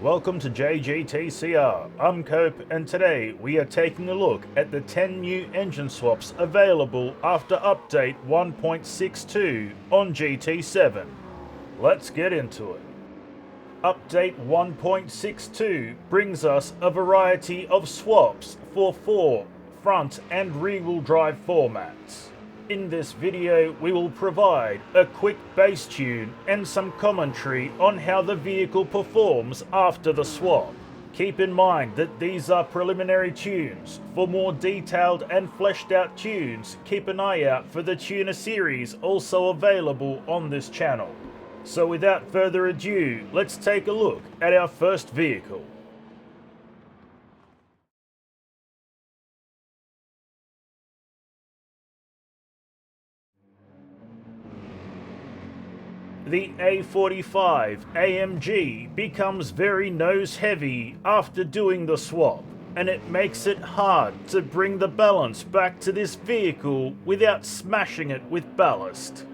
Welcome to JGTCR, I'm Cope, and today we are taking a look at the 10 new engine swaps available after update 1.62 on GT7. Let's get into it. Update 1.62 brings us a variety of swaps for 4 front and rear-wheel drive formats. In this video, we will provide a quick base tune and some commentary on how the vehicle performs after the swap. Keep in mind that these are preliminary tunes. For more detailed and fleshed out tunes, keep an eye out for the tuner series also available on this channel. So without further ado, let's take a look at our first vehicle. The A45 AMG becomes very nose heavy after doing the swap, and it makes it hard to bring the balance back to this vehicle without smashing it with ballast.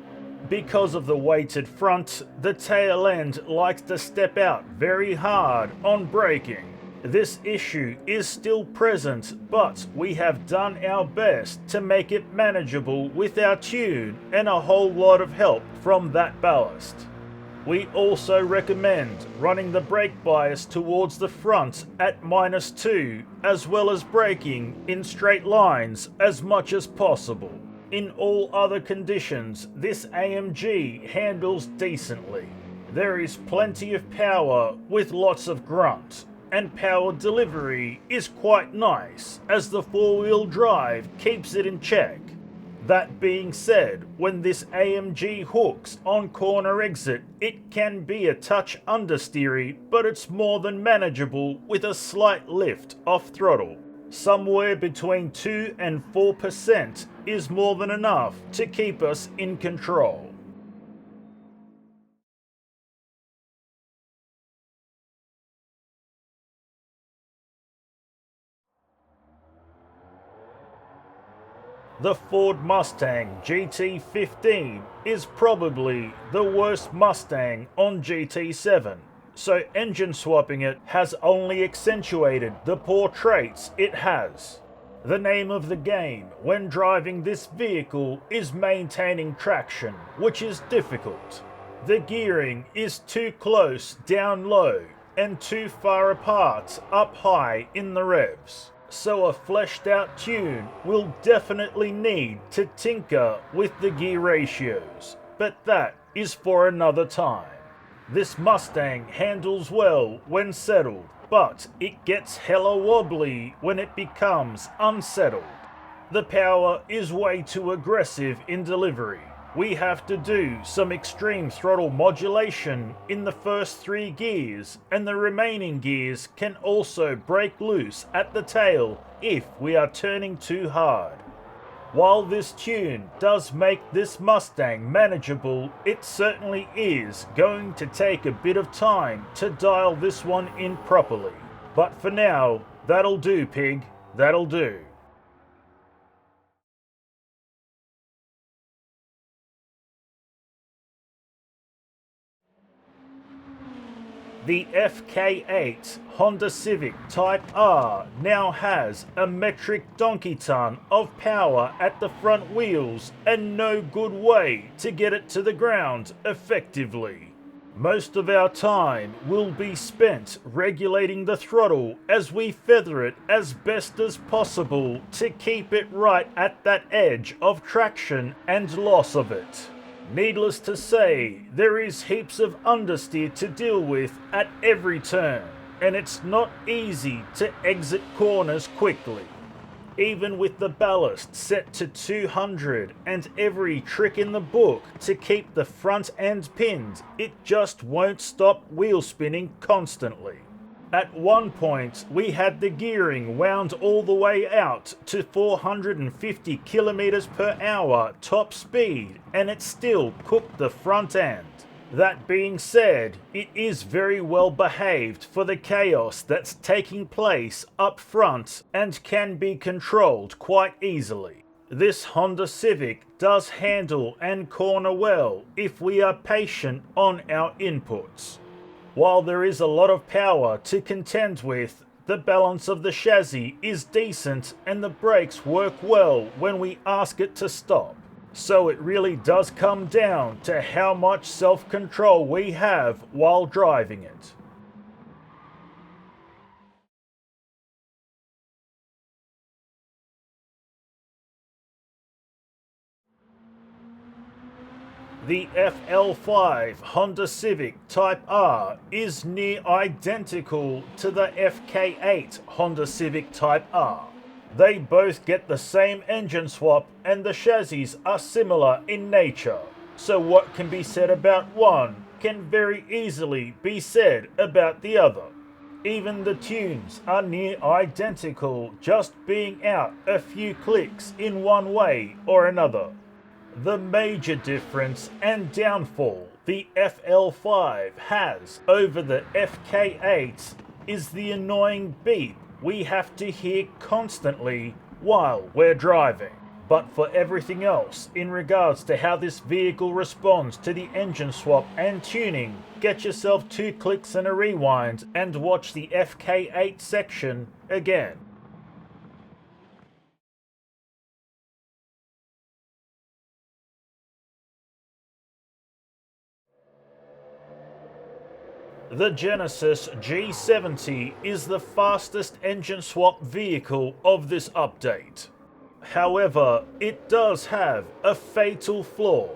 Because of the weighted front, the tail end likes to step out very hard on braking. This issue is still present, but we have done our best to make it manageable with our tune and a whole lot of help from that ballast. We also recommend running the brake bias towards the front at -2, as well as braking in straight lines as much as possible. In all other conditions, this AMG handles decently. There is plenty of power with lots of grunt, and power delivery is quite nice as the 4-wheel drive keeps it in check. That being said, when this AMG hooks on corner exit, it can be a touch understeery, but it's more than manageable with a slight lift off throttle. Somewhere between 2 and 4% is more than enough to keep us in control. The Ford Mustang GT15 is probably the worst Mustang on GT7, so engine swapping it has only accentuated the poor traits it has. The name of the game when driving this vehicle is maintaining traction, which is difficult. The gearing is too close down low and too far apart up high in the revs. So a fleshed out tune will definitely need to tinker with the gear ratios, but that is for another time. This Mustang handles well when settled, but it gets hella wobbly when it becomes unsettled. The power is way too aggressive in delivery. We have to do some extreme throttle modulation in the first 3 gears, and the remaining gears can also break loose at the tail if we are turning too hard. While this tune does make this Mustang manageable, it certainly is going to take a bit of time to dial this one in properly. But for now, that'll do, pig, that'll do. The FK8 Honda Civic Type R now has a metric donkey ton of power at the front wheels and no good way to get it to the ground effectively. Most of our time will be spent regulating the throttle as we feather it as best as possible to keep it right at that edge of traction and loss of it. Needless to say, there is heaps of understeer to deal with at every turn, and it's not easy to exit corners quickly. Even with the ballast set to 200 and every trick in the book to keep the front end pinned, it just won't stop wheel spinning constantly. At one point, we had the gearing wound all the way out to 450 kilometers per hour top speed, and it still cooked the front end. That being said, it is very well behaved for the chaos that's taking place up front and can be controlled quite easily. This Honda Civic does handle and corner well if we are patient on our inputs. While there is a lot of power to contend with, the balance of the chassis is decent and the brakes work well when we ask it to stop. So it really does come down to how much self-control we have while driving it. The FL5 Honda Civic Type R is near identical to the FK8 Honda Civic Type R. They both get the same engine swap and the chassis are similar in nature. So what can be said about one can very easily be said about the other. Even the tunes are near identical, just being out a few clicks in one way or another. The major difference and downfall the FL5 has over the FK8 is the annoying beep we have to hear constantly while we're driving. But for everything else in regards to how this vehicle responds to the engine swap and tuning, get yourself 2 clicks and a rewind and watch the FK8 section again. The Genesis G70 is the fastest engine swap vehicle of this update. However, it does have a fatal flaw,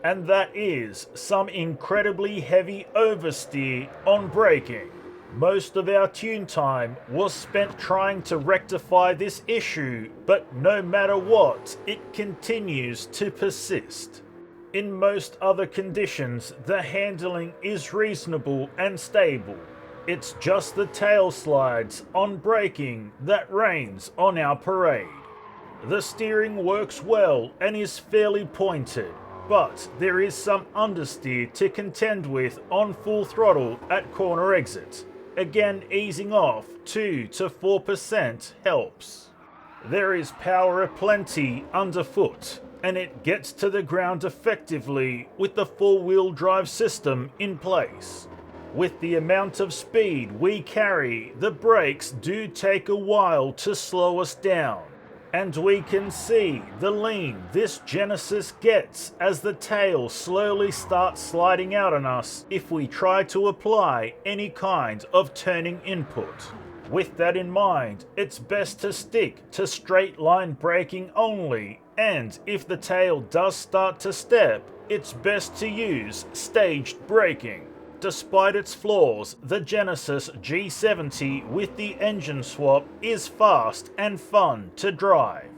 and that is some incredibly heavy oversteer on braking. Most of our tune time was spent trying to rectify this issue, but no matter what, it continues to persist. In most other conditions, the handling is reasonable and stable. It's just the tail slides on braking that rains on our parade. The steering works well and is fairly pointed, but there is some understeer to contend with on full throttle at corner exit. Again, easing off 2 to 4% helps. There is power aplenty underfoot, and it gets to the ground effectively with the four-wheel drive system in place. With the amount of speed we carry, the brakes do take a while to slow us down, and we can see the lean this Genesis gets as the tail slowly starts sliding out on us if we try to apply any kind of turning input. With that in mind, it's best to stick to straight line braking only, and if the tail does start to step, it's best to use staged braking. Despite its flaws, the Genesis G70 with the engine swap is fast and fun to drive.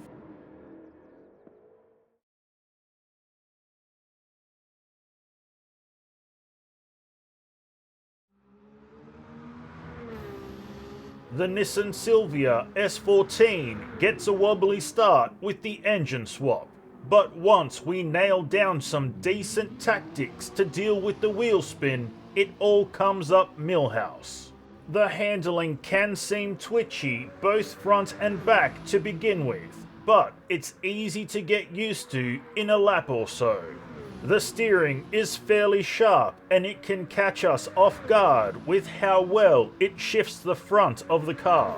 The Nissan Silvia S14 gets a wobbly start with the engine swap, but once we nail down some decent tactics to deal with the wheel spin, it all comes up millhouse. The handling can seem twitchy both front and back to begin with, but it's easy to get used to in a lap or so. The steering is fairly sharp and it can catch us off guard with how well it shifts the front of the car.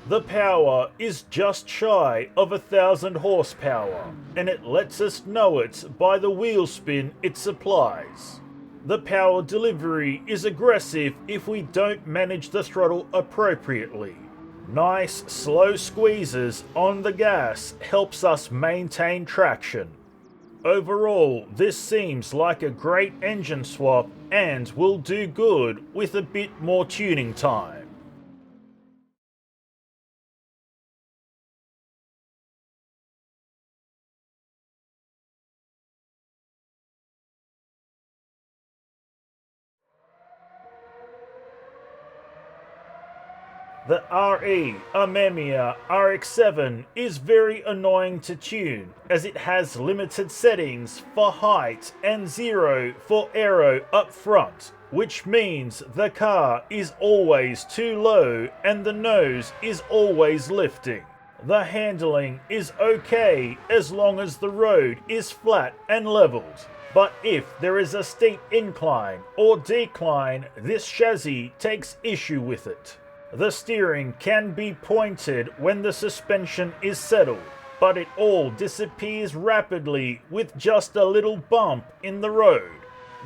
The power is just shy of 1,000 horsepower, and it lets us know it by the wheel spin it supplies. The power delivery is aggressive if we don't manage the throttle appropriately. Nice slow squeezes on the gas helps us maintain traction. Overall, this seems like a great engine swap and will do good with a bit more tuning time. The RE Amemiya RX-7 is very annoying to tune as it has limited settings for height and 0 for Aero up front, which means the car is always too low and the nose is always lifting. The handling is okay as long as the road is flat and leveled. But if there is a steep incline or decline, this chassis takes issue with it. The steering can be pointed when the suspension is settled, but it all disappears rapidly with just a little bump in the road.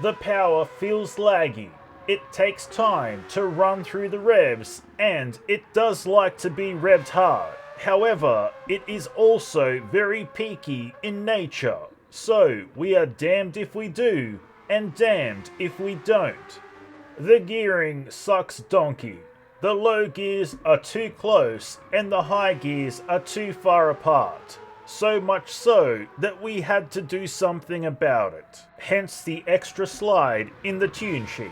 The power feels laggy. It takes time to run through the revs, and it does like to be revved hard. However, it is also very peaky in nature, so we are damned if we do, and damned if we don't. The gearing sucks donkey. The low gears are too close and the high gears are too far apart. So much so that we had to do something about it. Hence the extra slide in the tune sheet.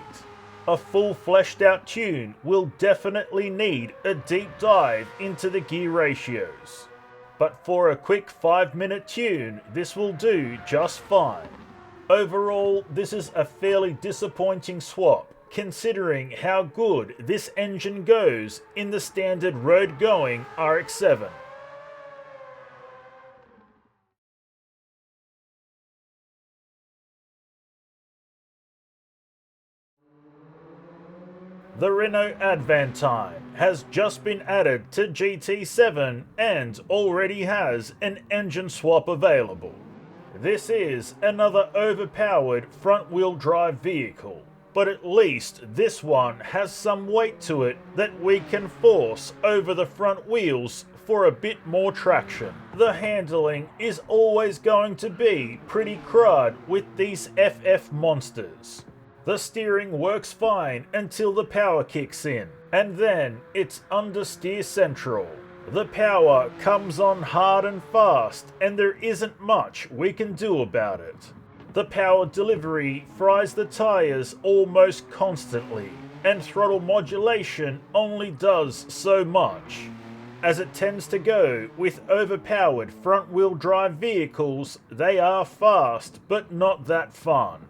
A full fleshed out tune will definitely need a deep dive into the gear ratios. But for a quick 5-minute tune, this will do just fine. Overall, this is a fairly disappointing swap, considering how good this engine goes in the standard road-going RX-7. The Renault Avantime has just been added to GT7 and already has an engine swap available. This is another overpowered front-wheel drive vehicle, but at least this one has some weight to it that we can force over the front wheels for a bit more traction. The handling is always going to be pretty crud with these FF monsters. The steering works fine until the power kicks in, and then it's understeer central. The power comes on hard and fast, and there isn't much we can do about it. The power delivery fries the tyres almost constantly, and throttle modulation only does so much. As it tends to go with overpowered front-wheel drive vehicles, they are fast but not that fun.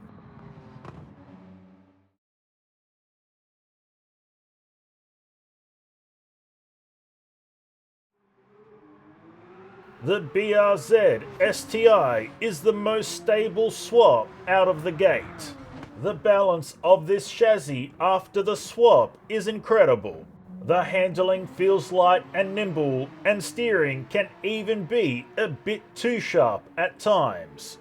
The BRZ STI is the most stable swap out of the gate. The balance of this chassis after the swap is incredible. The handling feels light and nimble, and steering can even be a bit too sharp at times.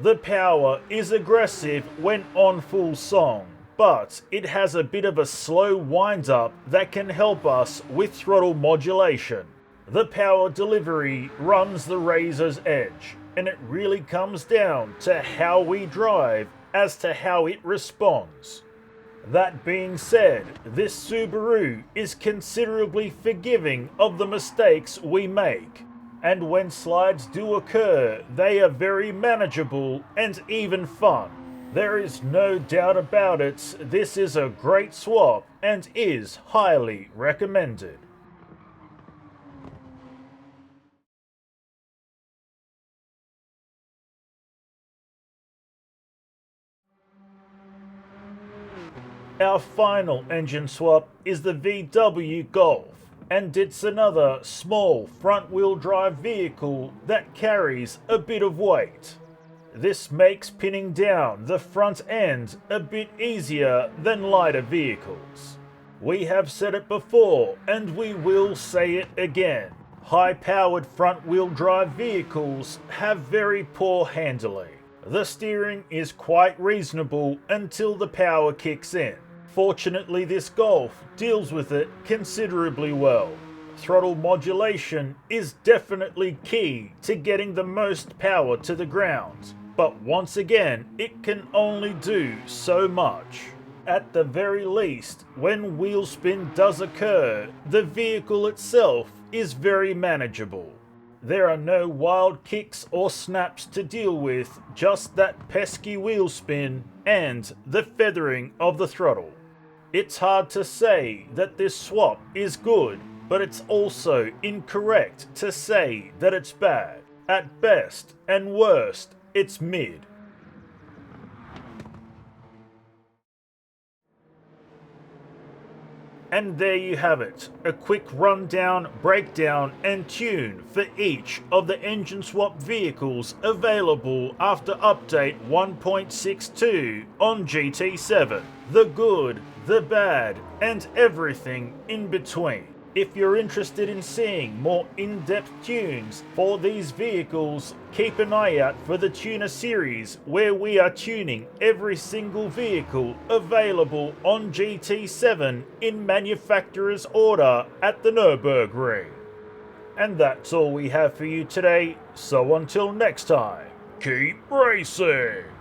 The power is aggressive when on full song, but it has a bit of a slow wind-up that can help us with throttle modulation. The power delivery runs the razor's edge, and it really comes down to how we drive as to how it responds. That being said, this Subaru is considerably forgiving of the mistakes we make, and when slides do occur, they are very manageable and even fun. There is no doubt about it, this is a great swap and is highly recommended. Our final engine swap is the VW Golf, and it's another small front-wheel drive vehicle that carries a bit of weight. This makes pinning down the front end a bit easier than lighter vehicles. We have said it before, and we will say it again. High-powered front-wheel drive vehicles have very poor handling. The steering is quite reasonable until the power kicks in. Fortunately, this Golf deals with it considerably well. Throttle modulation is definitely key to getting the most power to the ground, but once again, it can only do so much. At the very least, when wheel spin does occur, the vehicle itself is very manageable. There are no wild kicks or snaps to deal with, just that pesky wheel spin and the feathering of the throttle. It's hard to say that this swap is good, but it's also incorrect to say that it's bad. At best and worst, it's mid. And there you have it, a quick rundown, breakdown and tune for each of the engine swap vehicles available after update 1.62 on GT7. The good, the bad and everything in between. If you're interested in seeing more in-depth tunes for these vehicles, keep an eye out for the Tuner series where we are tuning every single vehicle available on GT7 in manufacturer's order at the Nürburgring. And that's all we have for you today, so until next time, keep racing!